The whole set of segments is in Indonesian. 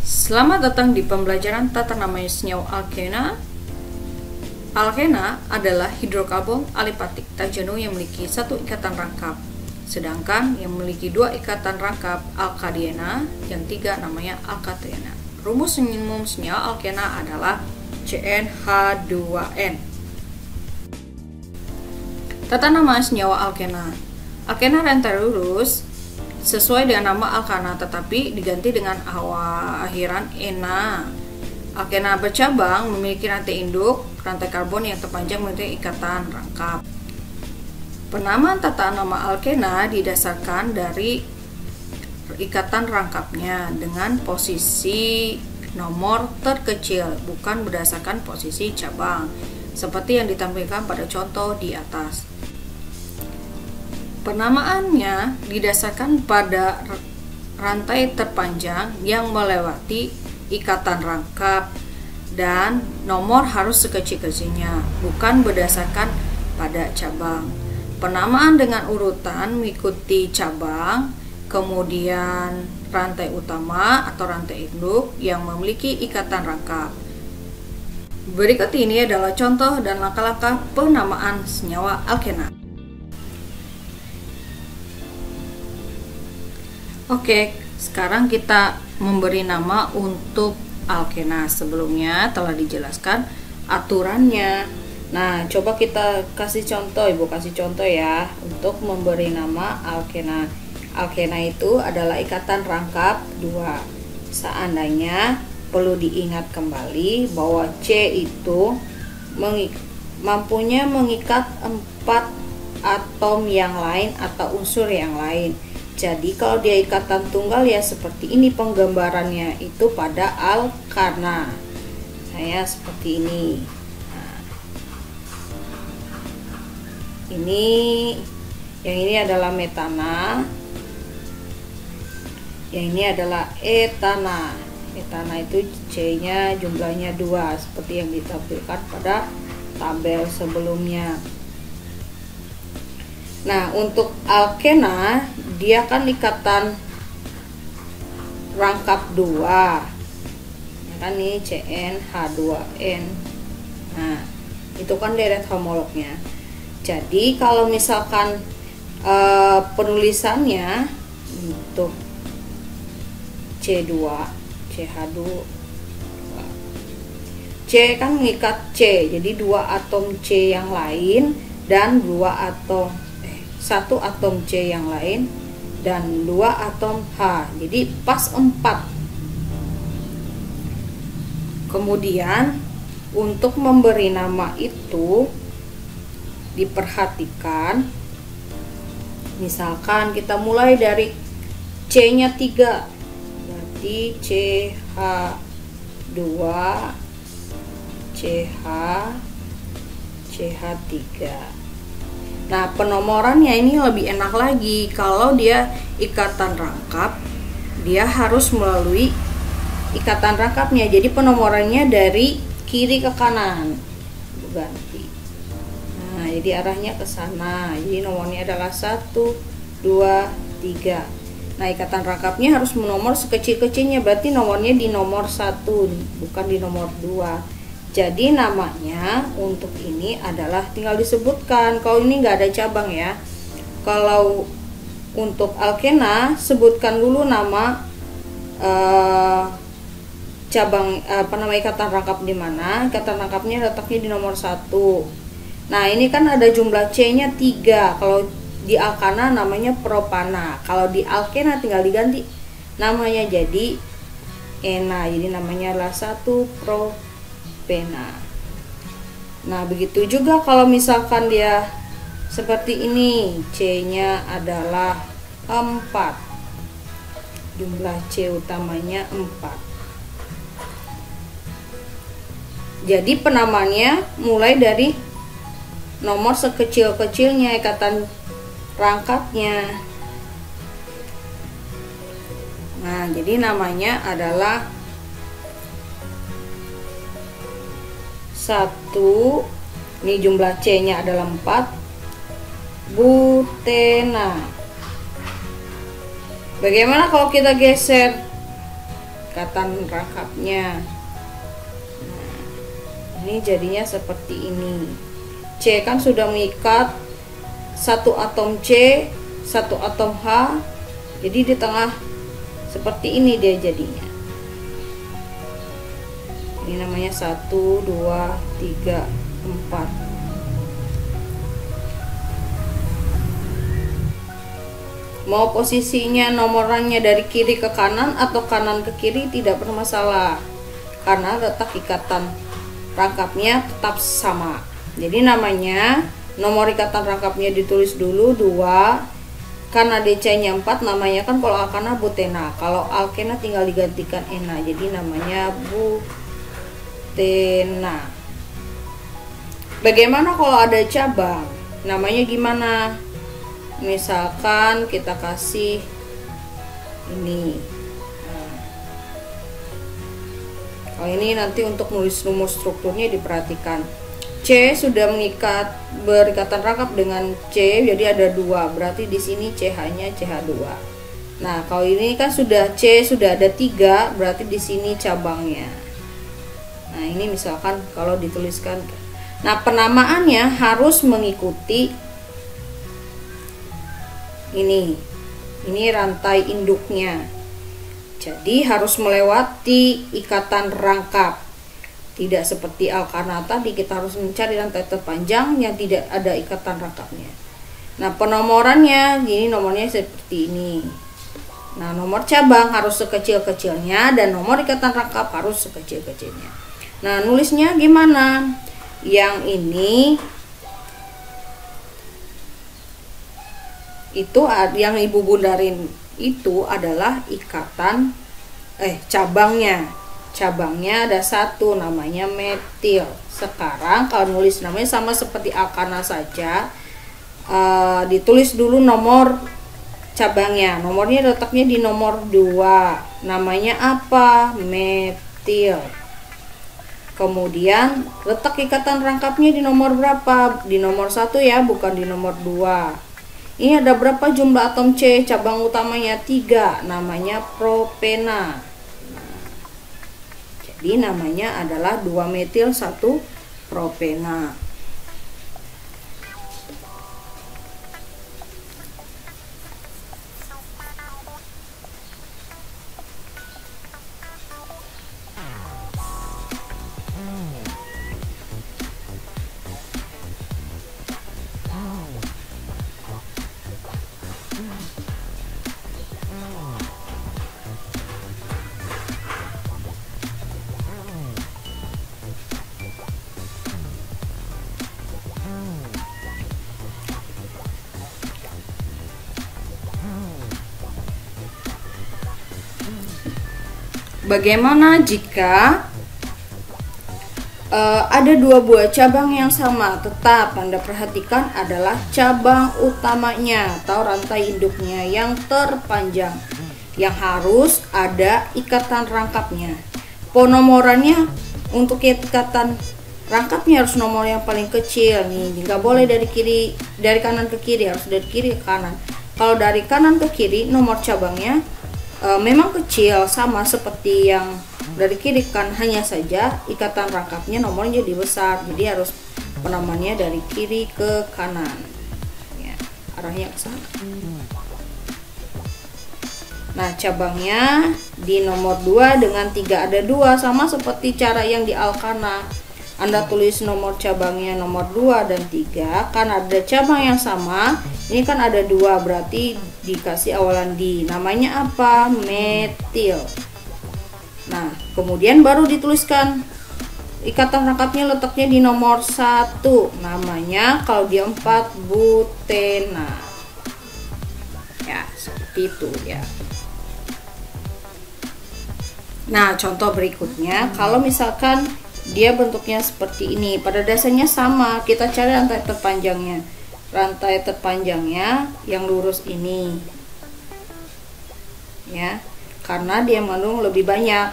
Selamat datang di pembelajaran tata nama senyawa alkena. Alkena adalah hidrokarbon alipatik tak jenuh yang memiliki satu ikatan rangkap, sedangkan yang memiliki dua ikatan rangkap alkadiena, yang tiga namanya alkatena. Rumus umum senyawa alkena adalah CnH2n. Tata nama senyawa alkena. Alkena rantai lurus sesuai dengan nama alkana tetapi diganti dengan akhiran ena. Alkena bercabang memiliki rantai induk, rantai karbon yang terpanjang memiliki ikatan rangkap. Penamaan tata nama alkena didasarkan dari ikatan rangkapnya dengan posisi nomor terkecil, bukan berdasarkan posisi cabang, seperti yang ditampilkan pada contoh di atas. Penamaannya didasarkan pada rantai terpanjang yang melewati ikatan rangkap dan nomor harus sekecil-kecilnya, bukan berdasarkan pada cabang. Penamaan dengan urutan mengikuti cabang, kemudian rantai utama atau rantai induk yang memiliki ikatan rangkap. Berikut ini adalah contoh dan langkah-langkah penamaan senyawa alkena. Oke, sekarang kita memberi nama untuk alkena. Sebelumnya telah dijelaskan aturannya. Nah, coba kita kasih contoh, Ibu kasih contoh ya untuk memberi nama alkena. Alkena itu adalah ikatan rangkap dua. Seandainya perlu diingat kembali bahwa C itu mampunya mengikat 4 atom yang lain atau unsur yang lain. Jadi kalau dia ikatan tunggal ya seperti ini penggambarannya itu pada alkana. Saya seperti ini. Nah, yang ini adalah metana. Yang ini adalah etana. Etana itu C-nya jumlahnya 2 seperti yang ditampilkan pada tabel sebelumnya. Nah, untuk alkena dia kan ikatan rangkap 2. Ya kan ini CnH2n. Nah, itu kan deret homolognya. Jadi kalau misalkan penulisannya untuk C2, CH2 C kan mengikat C, jadi 2 atom C yang lain dan 1 atom C yang lain dan 2 atom H, jadi pas 4. Kemudian untuk memberi nama itu diperhatikan, misalkan kita mulai dari C nya 3, berarti CH2 CH CH3. Nah, penomorannya ini lebih enak lagi. Kalau dia ikatan rangkap, dia harus melalui ikatan rangkapnya. Jadi penomorannya dari kiri ke kanan. Ganti. Nah, jadi arahnya ke sana. Jadi nomornya adalah 1, 2, 3. Nah, ikatan rangkapnya harus menomor sekecil-kecilnya. Berarti nomornya di nomor 1, bukan di nomor 2. Jadi namanya untuk ini adalah tinggal disebutkan. Kalau ini nggak ada cabang ya. Kalau untuk alkena sebutkan dulu nama cabang ikatan rangkap di mana. Ikatan rangkapnya letaknya di nomor 1. Nah, ini kan ada jumlah C-nya 3. Kalau di alkana namanya propana. Kalau di alkena tinggal diganti namanya jadi ena. Jadi namanya adalah 1 propana. Nah, begitu juga kalau misalkan dia seperti ini, C-nya adalah 4. Jumlah C utamanya 4. Jadi penamaannya mulai dari nomor sekecil-kecilnya ikatan rangkapnya. Nah, jadi namanya adalah 1, ini jumlah C-nya adalah 4, butena. Bagaimana kalau kita geser ikatan rangkapnya. Nah, ini jadinya seperti ini. C kan sudah mengikat satu atom C, satu atom H, jadi di tengah seperti ini dia jadinya. Ini namanya 1, 2, 3, 4. Mau posisinya nomorannya dari kiri ke kanan atau kanan ke kiri tidak bermasalah, karena letak ikatan rangkapnya tetap sama. Jadi namanya nomor ikatan rangkapnya ditulis dulu 2, karena DC-nya 4, namanya kan kalau alkana butena, kalau alkena tinggal digantikan ena, jadi namanya butena. Bagaimana kalau ada cabang? Namanya gimana? Misalkan kita kasih ini. Kalau ini nanti untuk nulis rumus strukturnya diperhatikan. C sudah mengikat berikatan rangkap dengan C, jadi ada 2, berarti di sini CH-nya CH2. Nah, kalau ini kan sudah C sudah ada 3, berarti di sini cabangnya. Nah, ini misalkan kalau dituliskan. Nah, penamaannya harus mengikuti ini rantai induknya. Jadi harus melewati ikatan rangkap. Tidak seperti alkana tadi kita harus mencari rantai terpanjang yang tidak ada ikatan rangkapnya. Nah, penomorannya ini nomornya seperti ini. Nah, nomor cabang harus sekecil-kecilnya dan nomor ikatan rangkap harus sekecil-kecilnya. Nah, nulisnya gimana? Yang ini itu yang ibu bundarin itu adalah ikatan cabangnya ada 1, namanya metil. Sekarang kalau nulis namanya sama seperti alkana saja, ditulis dulu nomor cabangnya. Nomornya letaknya di nomor 2, namanya apa? Metil. Kemudian letak ikatan rangkapnya di nomor berapa? Di nomor 1 ya, bukan di nomor 2. Ini ada berapa jumlah atom C? Cabang utamanya 3, namanya propena. Nah, jadi namanya adalah 2 metil 1 propena. Bagaimana jika ada 2 buah cabang yang sama, tetap Anda perhatikan adalah cabang utamanya atau rantai induknya yang terpanjang, yang harus ada ikatan rangkapnya. Penomorannya untuk ikatan rangkapnya harus nomor yang paling kecil nih, nggak boleh dari kanan ke kiri, harus dari kiri ke kanan. Kalau dari kanan ke kiri nomor cabangnya memang kecil sama seperti yang dari kiri kan, hanya saja ikatan rangkapnya nomornya jadi besar, jadi harus penamannya dari kiri ke kanan ya, arahnya ke sana. Nah, cabangnya di nomor 2 dengan 3 ada 2, sama seperti cara yang di alkana. Anda tulis nomor cabangnya nomor 2 dan 3, kan ada cabang yang sama. Ini kan ada 2, berarti dikasih awalan di. Namanya apa? Metil. Nah, kemudian baru dituliskan ikatan rangkapnya letaknya di nomor 1. Namanya kalau dia 4 butena. Ya, seperti itu ya. Nah, contoh berikutnya, kalau misalkan dia bentuknya seperti ini, pada dasarnya sama, kita cari rantai terpanjangnya. Rantai terpanjangnya yang lurus ini ya, karena dia mengandung lebih banyak.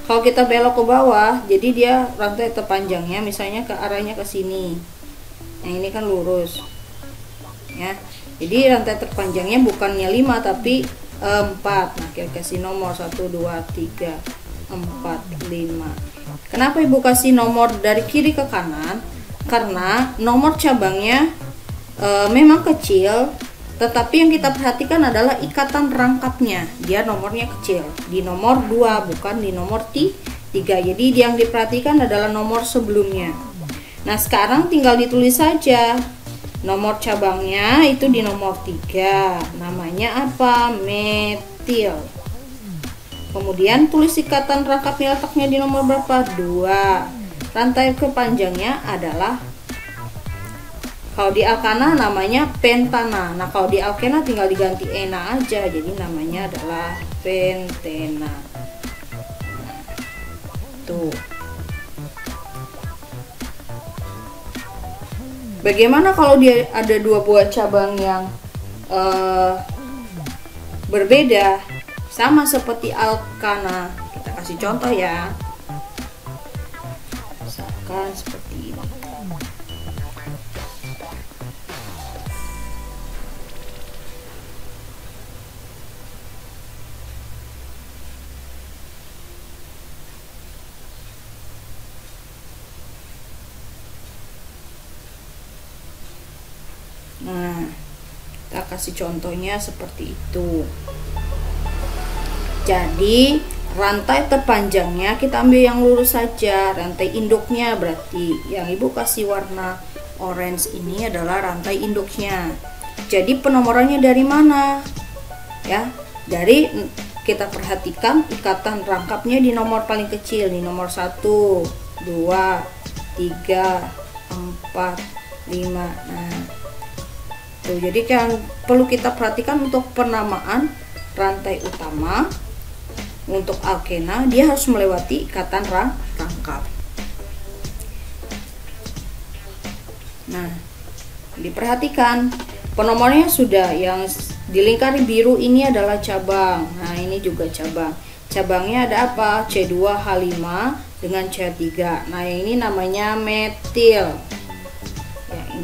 Kalau kita belok ke bawah, jadi dia rantai terpanjangnya misalnya ke arahnya ke sini. Nah, ini kan lurus ya, jadi rantai terpanjangnya bukannya 5 tapi 4. Nah, kita kasih nomor 1, 2, 3, 4, 5. Kenapa Ibu kasih nomor dari kiri ke kanan? Karena nomor cabangnya memang kecil, tetapi yang kita perhatikan adalah ikatan rangkapnya. Dia nomornya kecil, di nomor 2 bukan di nomor 3. Jadi yang diperhatikan adalah nomor sebelumnya. Nah, sekarang tinggal ditulis saja. Nomor cabangnya itu di nomor 3. Namanya apa? Metil. Kemudian tulis ikatan rangkapnya, letaknya di nomor berapa? 2. Rantai kepanjangnya adalah, kalau di alkana namanya pentana. Nah, kalau di alkena tinggal diganti ena aja, jadi namanya adalah pentena. Tuh. Bagaimana kalau dia ada 2 buah cabang yang berbeda, sama seperti alkana? Kita kasih contoh ya. Misalkan seperti ini. Nah, kita kasih contohnya seperti itu. Jadi rantai terpanjangnya kita ambil yang lurus saja. Rantai induknya berarti yang Ibu kasih warna orange ini adalah rantai induknya. Jadi penomorannya dari mana? Ya, dari kita perhatikan ikatan rangkapnya di nomor paling kecil, di nomor 1, 2, 3, 4, 5. Nah, tuh, jadi yang perlu kita perhatikan untuk penamaan rantai utama untuk alkena, dia harus melewati ikatan rangkap. Nah, diperhatikan penomornya sudah, yang dilingkari biru ini adalah cabang. Nah, ini juga cabang. Cabangnya ada apa? C2H5 dengan C3. Nah, yang ini namanya metil.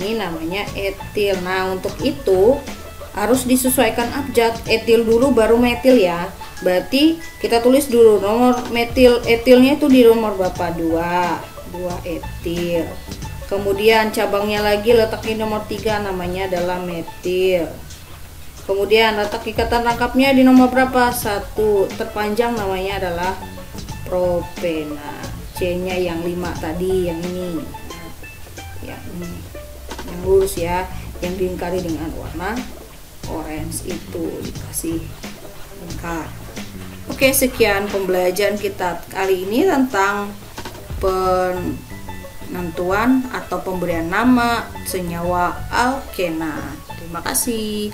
Ini namanya etil. Nah, untuk itu harus disesuaikan abjad. Etil dulu baru metil ya. Berarti kita tulis dulu nomor metil etilnya itu di nomor berapa? 2 etil. Kemudian cabangnya lagi letaknya nomor 3, namanya adalah metil. Kemudian letak ikatan rangkapnya di nomor berapa? 1. Terpanjang namanya adalah propena. C-nya yang 5 tadi, yang ini. Yang ini. Yang lurus ya, yang dilingkari dengan warna orange itu dikasih lingkar. Oke, sekian pembelajaran kita kali ini tentang penentuan atau pemberian nama senyawa alkena. Terima kasih.